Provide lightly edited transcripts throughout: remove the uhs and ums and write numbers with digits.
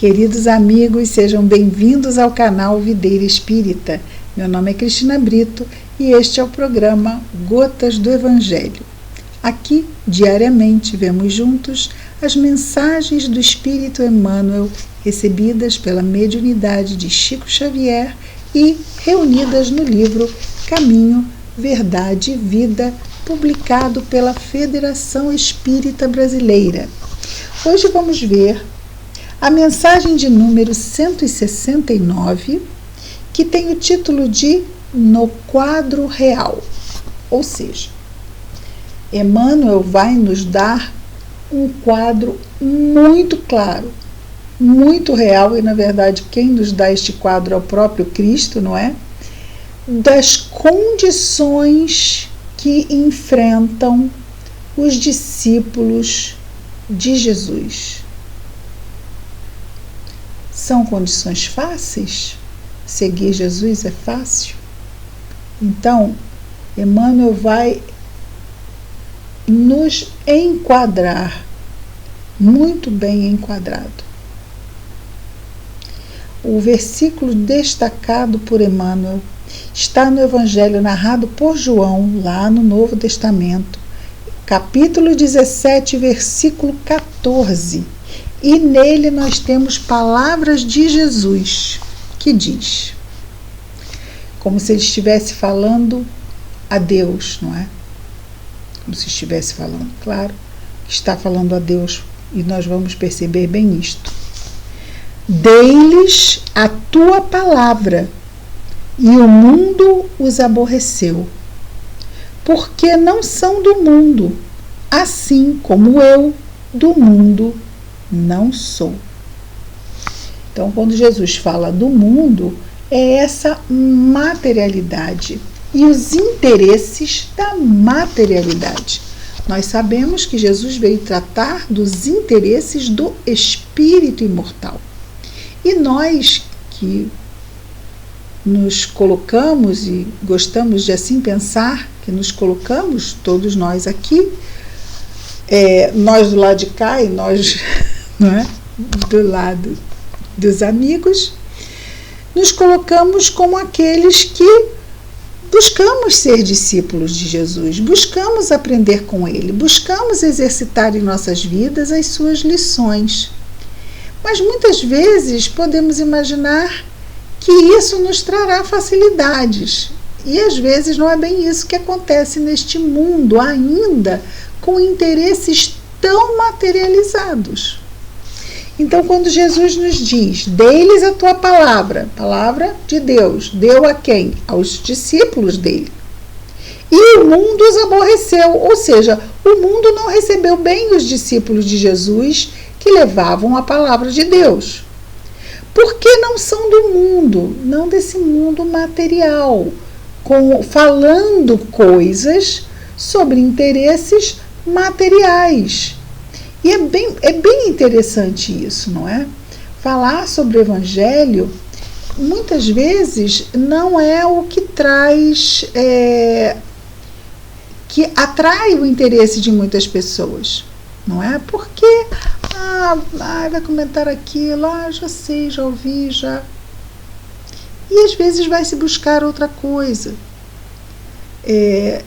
Queridos amigos, sejam bem-vindos ao canal Videira Espírita. Meu nome é Cristina Brito e este é o programa Gotas do Evangelho. Aqui, diariamente, vemos juntos as mensagens do Espírito Emmanuel recebidas pela mediunidade de Chico Xavier e reunidas no livro Caminho, Verdade e Vida, publicado pela Federação Espírita Brasileira. Hoje vamos ver a mensagem de número 169, que tem o título de No Quadro Real. Ou seja, Emmanuel vai nos dar um quadro muito claro, muito real, e na verdade quem nos dá este quadro é o próprio Cristo, não é? Das condições que enfrentam os discípulos de Jesus. São condições fáceis? Seguir Jesus é fácil? Então, Emmanuel vai nos enquadrar, muito bem enquadrado. O versículo destacado por Emmanuel está no Evangelho narrado por João, lá no Novo Testamento, capítulo 17, versículo 14. E nele nós temos palavras de Jesus, que diz, como se ele estivesse falando a Deus, não é? Como se estivesse falando, claro, está falando a Deus, e nós vamos perceber bem isto. Dei-lhes a tua palavra, e o mundo os aborreceu, porque não são do mundo, assim como eu do mundo não sou. Então, quando Jesus fala do mundo, é essa materialidade e os interesses da materialidade. Nós sabemos que Jesus veio tratar dos interesses do espírito imortal. E nós que nos colocamos, e gostamos de assim pensar, que nos colocamos, todos nós aqui, nós do lado de cá e nós não é? Do lado dos amigos, nos colocamos como aqueles que buscamos ser discípulos de Jesus, buscamos aprender com Ele, buscamos exercitar em nossas vidas as suas lições. Mas muitas vezes podemos imaginar que isso nos trará facilidades. E às vezes não é bem isso que acontece neste mundo, ainda com interesses tão materializados. Então, quando Jesus nos diz, dei-lhes a tua palavra, palavra de Deus, deu a quem? Aos discípulos dele. E o mundo os aborreceu, ou seja, o mundo não recebeu bem os discípulos de Jesus que levavam a palavra de Deus. Porque não são do mundo, não desse mundo material, falando coisas sobre interesses materiais. E é bem interessante isso, não é? Falar sobre o Evangelho, muitas vezes, não é o que traz, que atrai o interesse de muitas pessoas, não é? Porque, vai comentar aquilo, já sei, já ouvi, já. E às vezes vai se buscar outra coisa.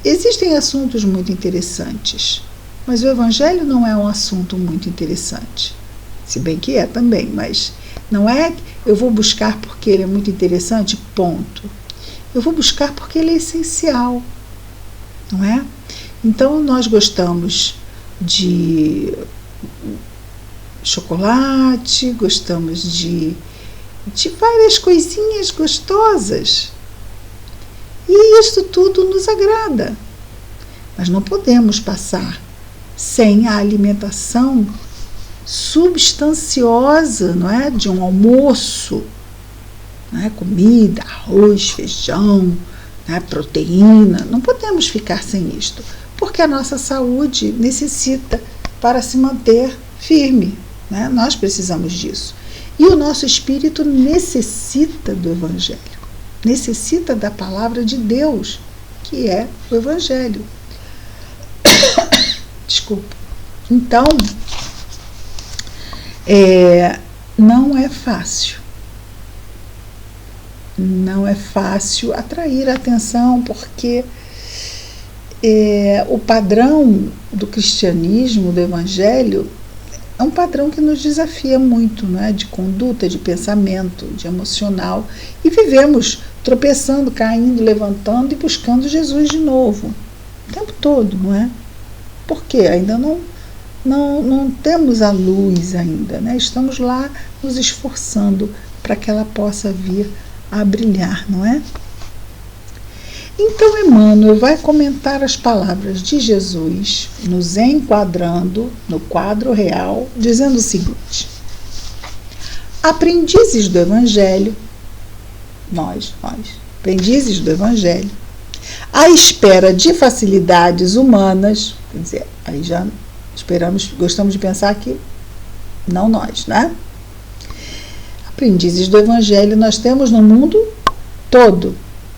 Existem assuntos muito interessantes, mas o Evangelho não é um assunto muito interessante. Se bem que é também, mas não é eu vou buscar porque ele é muito interessante, ponto. Eu vou buscar porque ele é essencial, não é? Então, nós gostamos de chocolate, gostamos de várias coisinhas gostosas. E isso tudo nos agrada. Mas não podemos passar sem a alimentação substanciosa, não é? De um almoço, não é? Comida, arroz, feijão, não é? Proteína. Não podemos ficar sem isto, porque a nossa saúde necessita para se manter firme, né? Nós precisamos disso. E o nosso espírito necessita do Evangelho, necessita da palavra de Deus, que é o Evangelho. Desculpa. Então, não é fácil. Não é fácil atrair a atenção, porque o padrão do cristianismo, do evangelho, é um padrão que nos desafia muito, não é? De conduta, de pensamento, de emocional. E vivemos tropeçando, caindo, levantando e buscando Jesus de novo. O tempo todo, não é? Porque ainda não temos a luz ainda, né? Estamos lá nos esforçando para que ela possa vir a brilhar, não é? Então, Emmanuel vai comentar as palavras de Jesus, nos enquadrando no quadro real, dizendo o seguinte: aprendizes do Evangelho, nós, aprendizes do Evangelho, à espera de facilidades humanas, quer dizer, aí já gostamos de pensar que não nós, né? Aprendizes do Evangelho nós temos no mundo todo,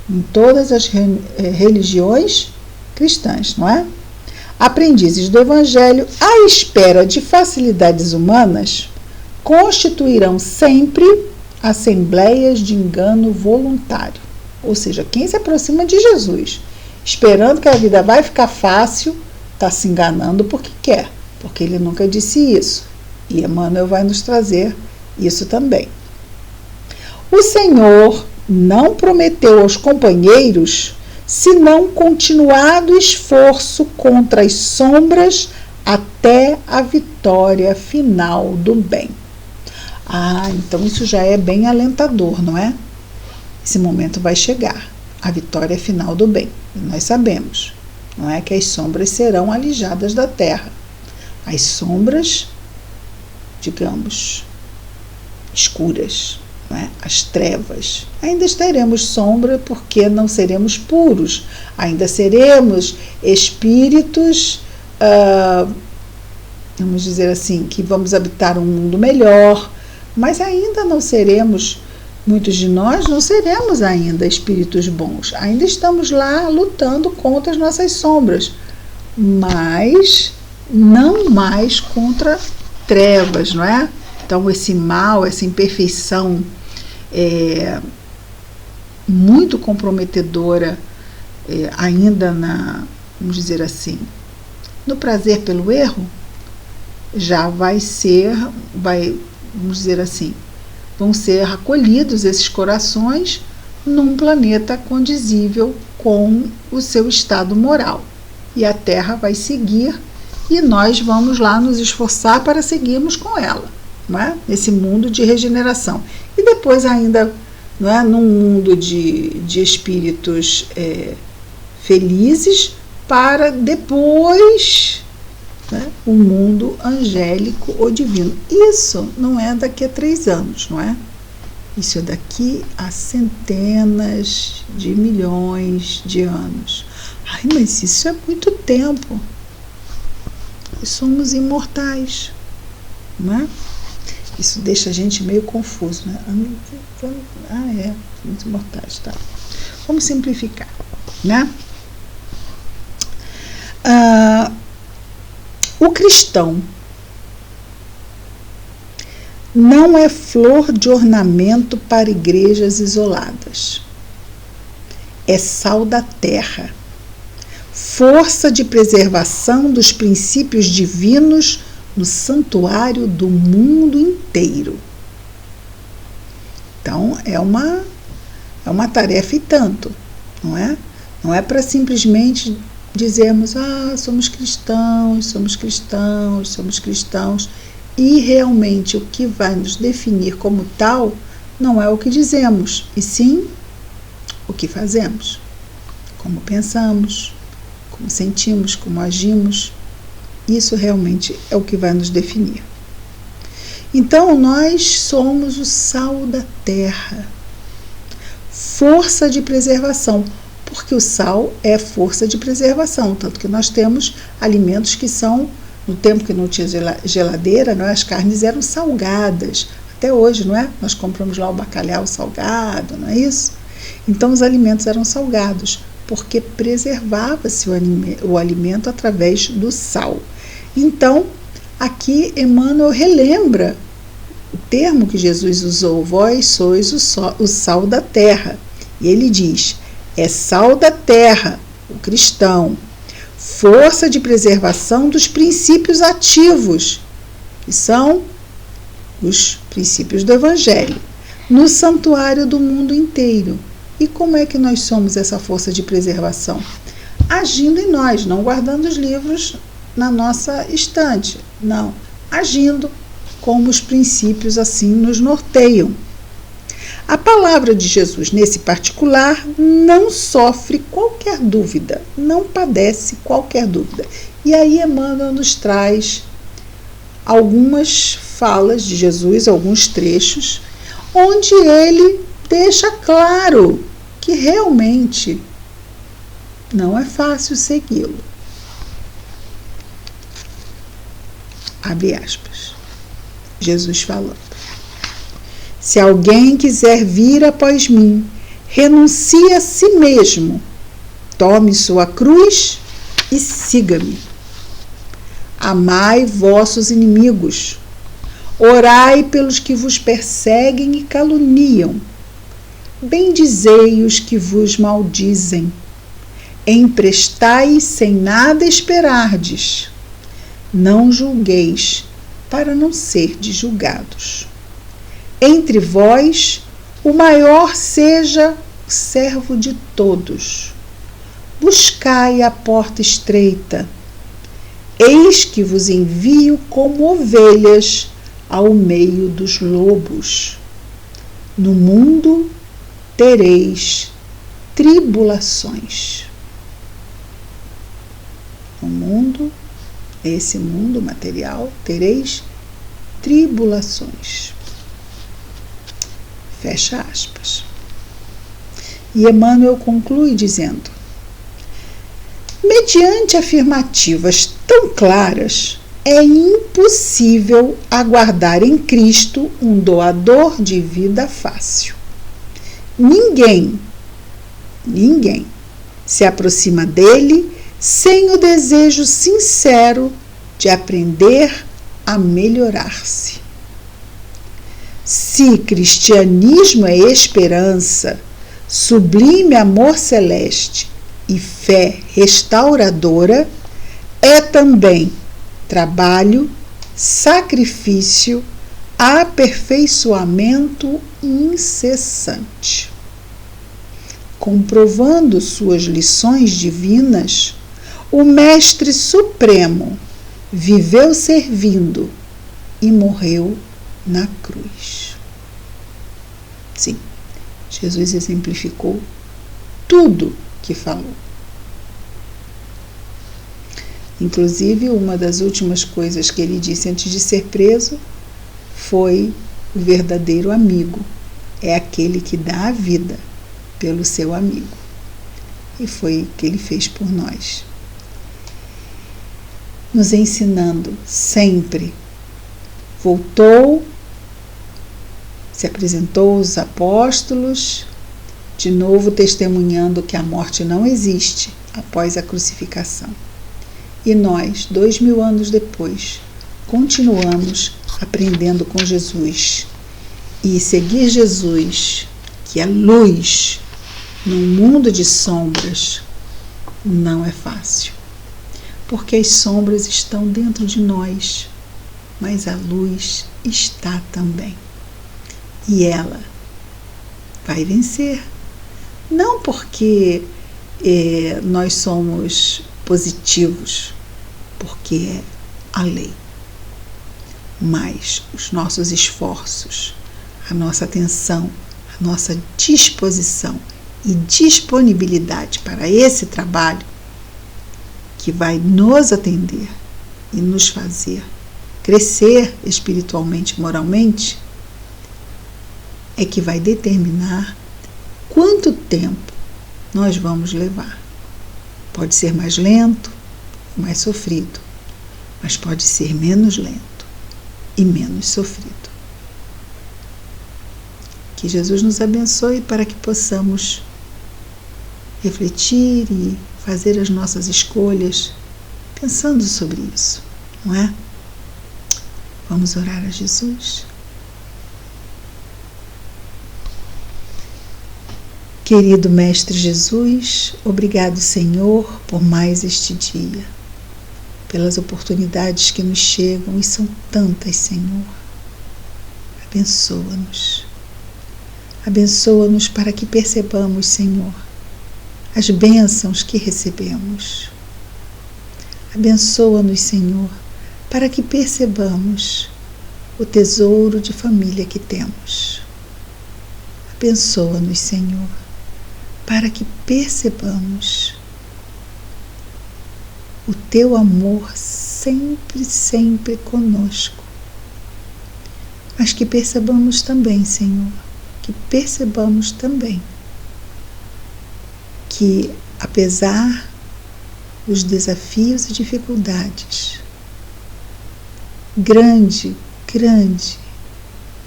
em todas as religiões cristãs, não é? Aprendizes do Evangelho, à espera de facilidades humanas, constituirão sempre assembleias de engano voluntário. Ou seja, quem se aproxima de Jesus, esperando que a vida vai ficar fácil, está se enganando porque quer, porque ele nunca disse isso. E Emmanuel vai nos trazer isso também. O Senhor não prometeu aos companheiros senão continuado esforço contra as sombras até a vitória final do bem. Então isso já é bem alentador, não é? Esse momento vai chegar, a vitória final do bem. E nós sabemos, não é, que as sombras serão alijadas da terra. As sombras, digamos, escuras, não é? As trevas. Ainda teremos sombra porque não seremos puros. Ainda seremos espíritos, vamos dizer assim, que vamos habitar um mundo melhor, mas ainda não seremos, muitos de nós não seremos ainda espíritos bons. Ainda estamos lá lutando contra as nossas sombras, mas não mais contra trevas, não é? Então, esse mal, essa imperfeição muito comprometedora, ainda vamos dizer assim, no prazer pelo erro, já vamos dizer assim, vão ser acolhidos esses corações num planeta condizível com o seu estado moral. E a Terra vai seguir e nós vamos lá nos esforçar para seguirmos com ela, não é? Nesse mundo de regeneração. E depois ainda, não é? Num mundo de espíritos felizes, para depois, né, o mundo angélico ou divino. Isso não é daqui a 3 anos, não é? Isso é daqui a centenas de milhões de anos. Mas isso é muito tempo. Nós somos imortais, não é? Isso deixa a gente meio confuso, né? Somos imortais, tá? Vamos simplificar, né? O cristão não é flor de ornamento para igrejas isoladas. É sal da terra, força de preservação dos princípios divinos no santuário do mundo inteiro. Então, é uma tarefa e tanto, não é? Não é para simplesmente dizermos, somos cristãos, somos cristãos, somos cristãos, e realmente o que vai nos definir como tal não é o que dizemos, e sim o que fazemos, como pensamos, como sentimos, como agimos. Isso realmente é o que vai nos definir. Então, nós somos o sal da terra, força de preservação, porque o sal é força de preservação, tanto que nós temos alimentos que são, no tempo que não tinha geladeira, não é? As carnes eram salgadas, até hoje, não é? Nós compramos lá o bacalhau salgado, não é isso? Então, os alimentos eram salgados, porque preservava-se o alimento através do sal. Então, aqui Emmanuel relembra o termo que Jesus usou, vós sois o sal da terra. E ele diz, é sal da terra, o cristão, força de preservação dos princípios ativos, que são os princípios do Evangelho, no santuário do mundo inteiro. E como é que nós somos essa força de preservação? Agindo em nós, não guardando os livros na nossa estante, não, agindo como os princípios assim nos norteiam. A palavra de Jesus, nesse particular, não sofre qualquer dúvida, não padece qualquer dúvida. E aí Emmanuel nos traz algumas falas de Jesus, alguns trechos, onde ele deixa claro que realmente não é fácil segui-lo. Abre aspas. Jesus falando. Se alguém quiser vir após mim, renuncie a si mesmo, tome sua cruz e siga-me. Amai vossos inimigos, orai pelos que vos perseguem e caluniam, bendizei os que vos maldizem, emprestai sem nada esperardes, não julgueis para não serdes julgados. Entre vós, o maior seja o servo de todos. Buscai a porta estreita. Eis que vos envio como ovelhas ao meio dos lobos. No mundo tereis tribulações. No mundo, esse mundo material, tereis tribulações. Fecha aspas. E Emmanuel conclui dizendo: mediante afirmativas tão claras, é impossível aguardar em Cristo um doador de vida fácil. Ninguém se aproxima dele sem o desejo sincero de aprender a melhorar-se. Se cristianismo é esperança, sublime amor celeste e fé restauradora, é também trabalho, sacrifício, aperfeiçoamento incessante. Comprovando suas lições divinas, o Mestre Supremo viveu servindo e morreu na cruz. Sim, Jesus exemplificou tudo que falou. Inclusive, uma das últimas coisas que ele disse antes de ser preso foi: o verdadeiro amigo é aquele que dá a vida pelo seu amigo. E foi o que ele fez por nós, nos ensinando sempre. Voltou, se apresentou aos apóstolos, de novo testemunhando que a morte não existe após a crucificação. E nós, 2000 anos depois, continuamos aprendendo com Jesus. E seguir Jesus, que é luz num mundo de sombras, não é fácil. Porque as sombras estão dentro de nós, mas a luz está também. E ela vai vencer. Não porque nós somos positivos, porque é a lei. Mas os nossos esforços, a nossa atenção, a nossa disposição e disponibilidade para esse trabalho que vai nos atender e nos fazer crescer espiritualmente e moralmente, é que vai determinar quanto tempo nós vamos levar. Pode ser mais lento, mais sofrido, mas pode ser menos lento e menos sofrido. Que Jesus nos abençoe para que possamos refletir e fazer as nossas escolhas pensando sobre isso, não é? Vamos orar a Jesus. Querido Mestre Jesus, obrigado, Senhor, por mais este dia, pelas oportunidades que nos chegam, e são tantas, Senhor. Abençoa-nos. Abençoa-nos para que percebamos, Senhor, as bênçãos que recebemos. Abençoa-nos, Senhor, para que percebamos o tesouro de família que temos. Abençoa-nos, Senhor, para que percebamos o Teu amor sempre, sempre conosco. Mas que percebamos também, Senhor, que percebamos também que, apesar dos desafios e dificuldades, grande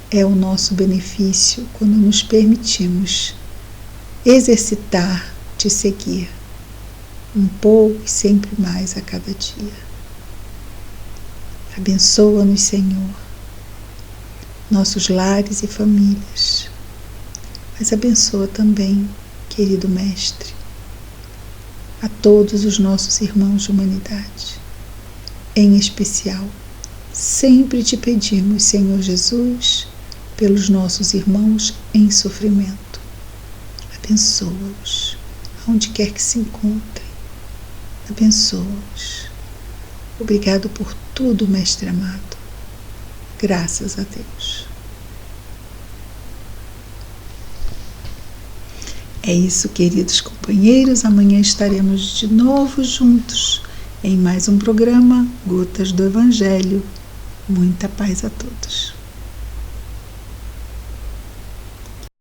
é o nosso benefício quando nos permitimos exercitar, te seguir um pouco e sempre mais a cada dia. Abençoa-nos, Senhor, nossos lares e famílias, mas abençoa também, querido Mestre, a todos os nossos irmãos de humanidade. Em especial, sempre te pedimos, Senhor Jesus, pelos nossos irmãos em sofrimento. Abençoa-os, aonde quer que se encontrem. Abençoa-os. Obrigado por tudo, Mestre amado. Graças a Deus. É isso, queridos companheiros. Amanhã estaremos de novo juntos em mais um programa Gotas do Evangelho. Muita paz a todos.